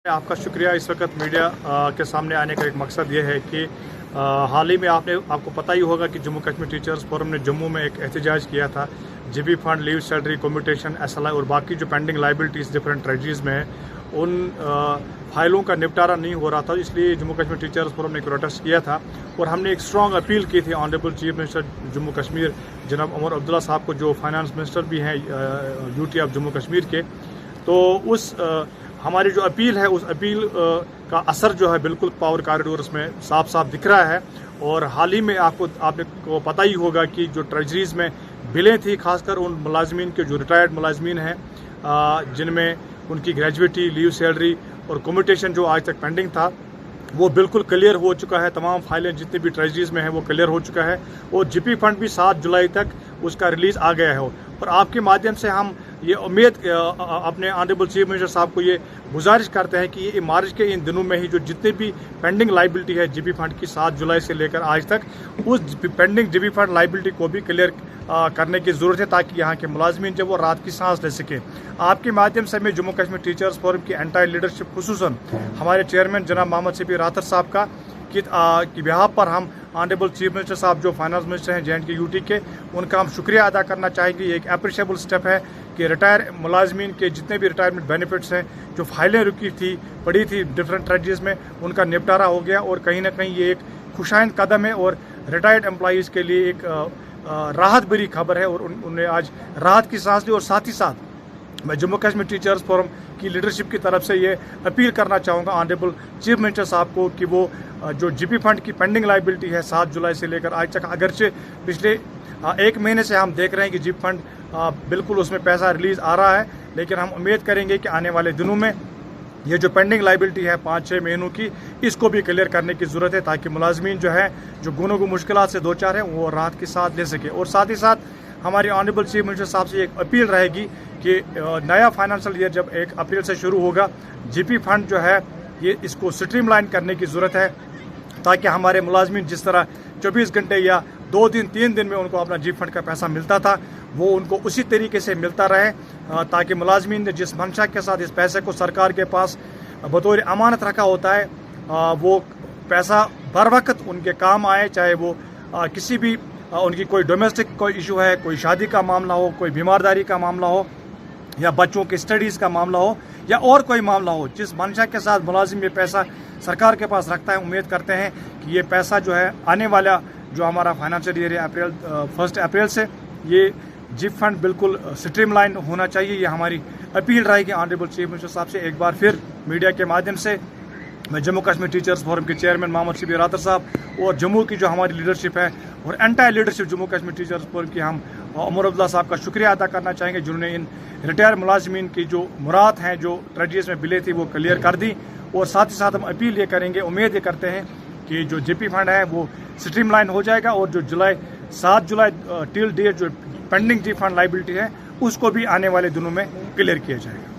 आपका शुक्रिया। इस वक्त मीडिया के सामने आने का एक मकसद ये है कि हाल ही में आपको पता ही होगा कि जम्मू कश्मीर टीचर्स फोरम ने जम्मू में एक एहतजाज किया था। GB fund, leave salary, commutation, SLI और बाकी जो पेंडिंग लाइबिलिटीज़ डिफरेंट ट्रेजरीज में है, उन फाइलों का निपटारा नहीं हो रहा था। इसलिए जम्मू कश्मीर टीचर्स फोरम ने प्रोटेस्ट किया था और हमने एक स्ट्रॉन्ग अपील की थी honourable chief minister Jammu Kashmir जनाब उमर अब्दुल्ला साहब को, जो फाइनेंस मिनिस्टर भी हैं यूटी ऑफ जम्मू कश्मीर के। तो उस हमारी जो अपील है, उस अपील का असर जो है बिल्कुल पावर कॉरिडोर्स में साफ साफ दिख रहा है। और हाल ही में आपने को पता ही होगा कि जो ट्रेजरीज में बिलें थी, खासकर उन मुलाजमीन के जो रिटायर्ड मुलाजमीन हैं जिनमें उनकी ग्रेजुएटी, लीव सैलरी और कम्यूटेशन जो आज तक पेंडिंग था, वो बिल्कुल क्लियर हो चुका है। तमाम फाइलें जितनी भी ट्रेजरीज में हैं वो क्लियर हो चुका है और जीपी फंड भी 7 जुलाई तक उसका रिलीज़ आ गया है। और आपके माध्यम से हम ये उम्मीद अपने ऑनरेबल चीफ मिनिस्टर साहब को ये गुजारिश करते हैं कि ये मार्च के इन दिनों में ही जो जितनी भी पेंडिंग लाइबिलिटी है जीपी फंड की 7 जुलाई से लेकर आज तक, उस पेंडिंग जीपी फंड लाइबिलिटी को भी क्लियर करने की ज़रूरत है, ताकि यहाँ के मुलाजमीन जब वो रात की सांस ले सकें। आपके माध्यम से मैं जम्मू कश्मीर टीचर्स फोरम की एंटायर लीडरशिप, खुसूसन हमारे चेयरमैन जनाब मोहम्मद सिपी रातर साहब का की बिहाफ पर हम ऑनरेबल चीफ मिनिस्टर साहब जो फाइनेंस मिनिस्टर हैं JNK यूटी के, उनका हम शुक्रिया अदा करना चाहेंगे। ये एक अप्रिशिएबल स्टेप है कि रिटायर मुलाजमीन के जितने भी रिटायरमेंट बेनिफिट्स हैं, जो फाइलें रुकी थी, पड़ी थी डिफरेंट ट्रेजरीज में, उनका निपटारा हो गया। और कहीं ना कहीं ये एक खुशाइंद कदम है और रिटायर्ड एम्प्लॉइज़ के लिए एक राहत भरी खबर है और उन्हें आज राहत की सांस ली। और साथ ही साथ मैं जम्मू कश्मीर टीचर्स फोरम की लीडरशिप की तरफ से ये अपील करना चाहूँगा ऑनरेबल चीफ मिनिस्टर साहब को कि वो जो जीपी फंड की पेंडिंग लाइबिलिटी है 7 जुलाई से लेकर आज तक, अगरचे पिछले 1 महीने से हम देख रहे हैं कि जीपी फंड बिल्कुल उसमें पैसा रिलीज़ आ रहा है, लेकिन हम उम्मीद करेंगे कि आने वाले दिनों में ये जो पेंडिंग लाइबिलिटी है 5-6 महीनों की, इसको भी क्लियर करने की ज़रूरत है, ताकि मुलाजमीन जो है जो गुनों को मुश्किलात से दो चार हैं वो राहत के साथ ले सके। और साथ ही साथ हमारी ऑनरेबल चीफ मिनिस्टर साहब से एक अपील रहेगी कि नया फाइनेंशियल ईयर जब 1 अप्रैल से शुरू होगा, जीपी फंड जो है ये इसको स्ट्रीमलाइन करने की ज़रूरत है, ताकि हमारे मुलाजमीन जिस तरह 24 घंटे या 2 दिन 3 दिन में उनको अपना जीपी फंड का पैसा मिलता था, वो उनको उसी तरीके से मिलता रहे, ताकि मुलाजमीन ने जिस मंशा के साथ इस पैसे को सरकार के पास बतौर अमानत रखा होता है, वो पैसा बर वक्त उनके काम आए, चाहे वो किसी भी उनकी कोई डोमेस्टिक कोई इशू है, कोई शादी का मामला हो, कोई बीमारदारी का मामला हो, या बच्चों के स्टडीज़ का मामला हो, या और कोई मामला हो, जिस मंशा के साथ मुलाजिम ये पैसा सरकार के पास रखता है। उम्मीद करते हैं कि ये पैसा जो है आने वाला जो हमारा फाइनेंशियल ईयर है 1 अप्रैल से, ये जीपी फंड बिल्कुल स्ट्रीमलाइन होना चाहिए। ये हमारी अपील रहेगी ऑनरेबल चीफ मिनिस्टर साहब से। एक बार फिर मीडिया के माध्यम से मैं जम्मू कश्मीर टीचर्स फोरम के चेयरमैन मोहम्मद सिपी रातर साहब और जम्मू की जो हमारी लीडरशिप है और entire leadership Jammu Kashmir teachers forum की, हम उमर अब्दुल्ला साहब का शुक्रिया अदा करना चाहेंगे, जिन्होंने इन रिटायर मुलाजमीन की जो मुराद हैं, जो ट्रेजरीज में बिलें थी, वो क्लियर कर दी। और साथ ही साथ हम अपील ये करेंगे, उम्मीद ये करते हैं कि जो जीपी फंड है वो स्ट्रीमलाइन हो जाएगा और जो 7 जुलाई टिल डेट जो पेंडिंग जीपी फंड लाइबिलिटी है, उसको भी आने वाले दिनों में क्लियर किया जाएगा।